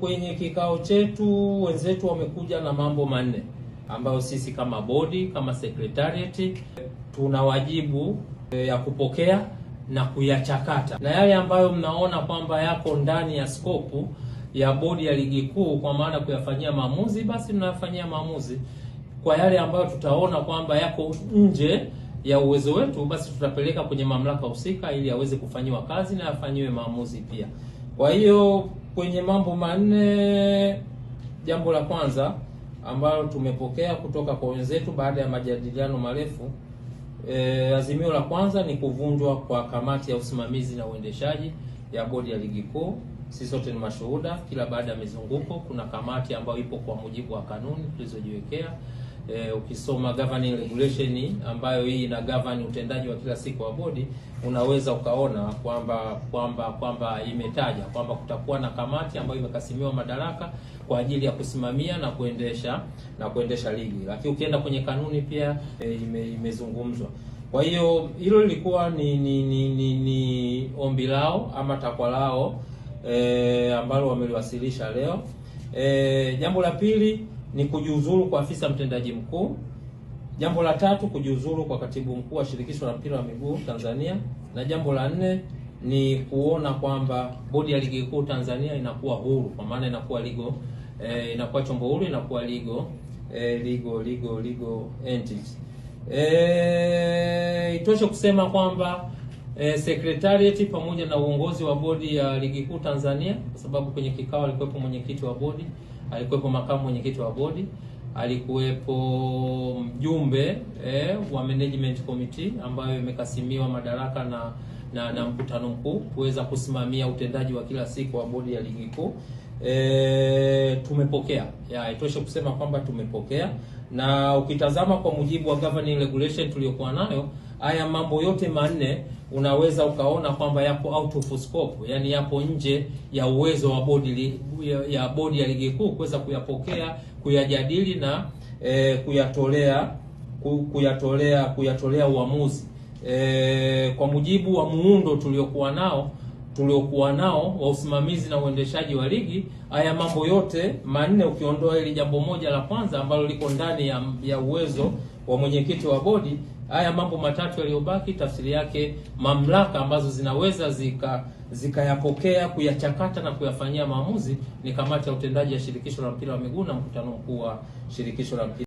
Kwenye kikao chetu wenzetu wamekuja na mambo manne ambayo sisi kama bodi, kama secretariat tuna wajibu ya kupokea na kuyachakata, na yale ambayo mnaona kwamba yako ndani ya skopu ya bodi ya ligi kuu, kwa maana kuyafanyia maamuzi, basi tunayafanyia maamuzi. Kwa yale ambayo tutaona kwamba yako nje ya uwezo wetu, basi tutapeleka kwenye mamlaka husika ili aweze kufanyiwa kazi na afanyiwe maamuzi pia. Kwa hiyo kwenye mambo manne, jambo la kwanza ambalo tumepokea kutoka kwa wenzetu baada ya majadiliano marefu, azimio la kwanza ni kuvunjwa kwa kamati ya usimamizi na uendeshaji ya bodi ya ligi kuu. Sisi sote ni mashuhuda, kila baada ya mizunguko kuna kamati ambayo ipo kwa mujibu wa kanuni tulizojiwekea. Ukisoma governing regulation ambayo hii ina govern utendaji wa kila siku wa bodi, unaweza ukaona kwamba imetaja kwamba kutakuwa na kamati ambayo imekasimiwa madaraka kwa ajili ya kusimamia na kuendesha ligi. Lakini ukienda kwenye kanuni pia imezungumzwa. Kwa hiyo hilo lilikuwa ni ombi lao ama takwa lao ambalo wameliwasilisha leo. Jambo la pili ni kujiuzuru kwa afisa mtendaji mkuu. Jambo la tatu, kujiuzuru kwa katibu mkuu wa shirikisho la mpira wa miguu Tanzania, na jambo la nne ni kuona kwamba bodi ya ligi kuu Tanzania inakuwa huru, kwa maana inakuwa inakuwa chombo huru, inakuwa legal entity. Itoshe kusema kwamba secretariat pamoja na uongozi wa bodi ya ligi kuu Tanzania, kwa sababu kwenye kikao alikuwepo mwenyekiti wa bodi, alikuwepo makamu mwenyekiti wa bodi, alikuwepo mjumbe wa management committee ambayo imekasimiwa madaraka na mkutano mkuu kuweza kusimamia utendaji wa kila siku wa bodi ya ligi kuu. Tumepokea. Itoshe kusema kwamba tumepokea, na ukitazama kwa mujibu wa governing regulation tuliyokuwa nayo, haya mambo yote manne unaweza ukaona kwamba yapo out of scope, yani yapo nje ya uwezo wa bodi ya ligi kuu kuweza kuyapokea, kuyajadili na kuyatolea uamuzi. Kwa mujibu wa muundo tuliokuwa nao wa usimamizi na uendeshaji wa ligi, haya mambo yote manne, ukiondoa ile jambo moja la kwanza ambalo liko ndani ya uwezo wa mwenyekiti wa bodi, haya mambo matatu yaliyobaki, tafsiri yake mamlaka ambazo zinaweza zikayapokea, kuyachakata na kuyafanyia maamuzi ni kamati ya utendaji ya shirikisho la mpira wa miguu na mkutano mkuu wa shirikisho la mpira